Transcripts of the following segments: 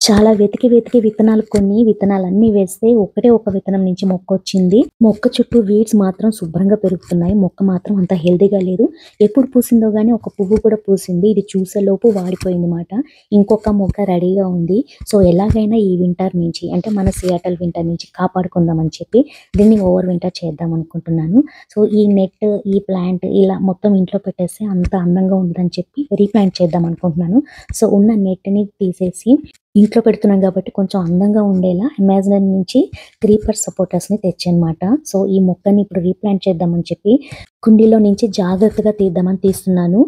చాలా వెతికి వెతికి విత్తనాలు కొన్ని విత్తనాలన్నీ వేస్తే ఒకటే ఒక విత్తనం నుంచి మొక్క వచ్చింది. మొక్క చుట్టూ వీడ్స్ మాత్రం శుభ్రంగా పెరుగుతున్నాయి. మొక్క మాత్రం అంత హెల్తీగా లేదు. ఎప్పుడు పూసిందో గానీ ఒక పువ్వు కూడా పూసింది. ఇది చూసేలోపు వాడిపోయింది మాట. ఇంకొక మొక్క రెడీగా ఉంది. సో ఎలాగైనా ఈ వింటర్ నుంచి అంటే మన సియాటల్ వింటర్ నుంచి కాపాడుకుందాం అని చెప్పి దీన్ని ఓవర్ వింటర్ చేద్దాం అనుకుంటున్నాను. సో ఈ నెట్, ఈ ప్లాంట్ ఇలా మొత్తం ఇంట్లో పెట్టేస్తే అంత అందంగా ఉండదని చెప్పి రీప్లాంట్ చేద్దాం అనుకుంటున్నాను. సో ఉన్న నెట్‌ని తీసేసి ఇంట్లో పెడుతున్నాం కాబట్టి కొంచెం అందంగా ఉండేలా అమెజాన్ నుంచి క్రీపర్ సపోర్టర్స్‌ని తెచ్చానమాట. సో ఈ మొక్కని ఇప్పుడు రీప్లాంట్ చేద్దామని చెప్పి కుండీలో నుంచి జాగ్రత్తగా తీద్దామని తీస్తున్నాను.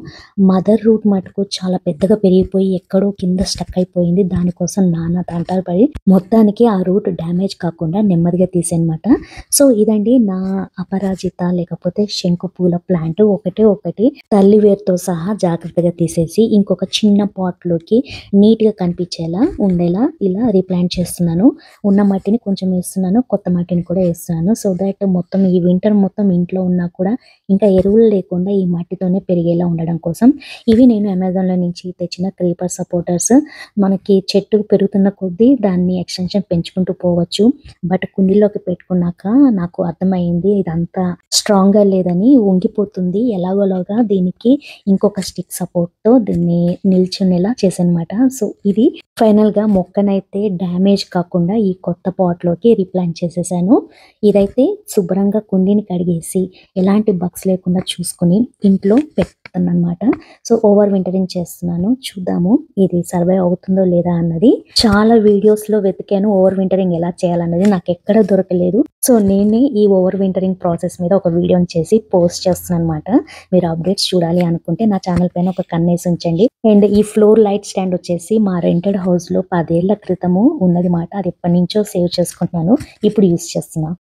మదర్ రూట్ మటుకు చాలా పెద్దగా పెరిగిపోయి ఎక్కడో కింద స్టక్ అయిపోయింది. దానికోసం నానా తంటాలు పడి మొత్తానికి ఆ రూట్ డ్యామేజ్ కాకుండా నెమ్మదిగా తీసానమాట. సో ఇదండి నా అపరాజిత లేకపోతే శంకు పూల ప్లాంట్. ఒకటే ఒకటి తల్లి వేరుతో సహా జాగ్రత్తగా తీసేసి ఇంకొక చిన్న పాట్‌లోకి నీట్‌గా కనిపించేలా ఉండేలా ఇలా రీప్లాంట్ చేస్తున్నాను. ఉన్న మట్టిని కొంచెం వేస్తున్నాను. కొత్త మట్టిని కూడా వేస్తున్నాను. సో దట్ మొత్తం ఈ వింటర్ మొత్తం ఇంట్లో ఉన్నా కూడా ఇంకా ఎరువులు లేకుండా ఈ మట్టితోనే పెరిగేలా ఉండడం కోసం ఇవి నేను అమెజాన్‌లో నుంచి తెచ్చిన క్రీపర్ సపోర్టర్స్. మనకి చెట్టు పెరుగుతున్న కొద్దీ దాన్ని ఎక్స్‌టెన్షన్ పెంచుకుంటూ పోవచ్చు. బట్ కుండీలోకి పెట్టుకున్నాక నాకు అర్థమైంది ఇదంతా స్ట్రాంగ్‌గా లేదని, వంగిపోతుంది. ఎలాగోలాగా దీనికి ఇంకొక స్టిక్ సపోర్ట్‌తో దీన్ని నిల్చునేలా చేశానమాట. సో ఇది ఫైనల్‌గా మొక్కనైతే డ్యామేజ్ కాకుండా ఈ కొత్త పాట్‌లోకి రీప్లాంట్ చేసేసాను. ఇదైతే శుభ్రంగా కుండీని కడిగేసి ఎలాంటి బగ్స్ లేకుండా చూసుకొని ఇంట్లో పెట్టుకున్నానన్నమాట. సో ఓవర్ వింటరింగ్ చేస్తున్నాను. చూద్దాము ఇది సర్వైవ్ అవుతుందో లేదా అన్నది. చాలా వీడియోస్‌లో వెతికాను ఓవర్ వింటరింగ్ ఎలా చేయాలన్నది. నాకు ఎక్కడ దొరకలేదు. సో నేనే ఈ ఓవర్ వింటరింగ్ ప్రాసెస్ మీద ఒక వీడియోని చేసి పోస్ట్ చేస్తున్నానన్నమాట. మీరు అప్డేట్స్ చూడాలి అనుకుంటే నా ఛానల్ పైన ఒక కన్నేసి ఉంచండి. అండ్ ఈ ఫ్లోర్ లైట్ స్టాండ్ వచ్చేసి మా రెంటెడ్ హౌస్‌లో 10 ఏళ్ల క్రితము ఉన్నది మాట. అది ఎప్పటినుంచో సేవ్ చేసుకుంటున్నాను. ఇప్పుడు యూజ్ చేస్తున్నా.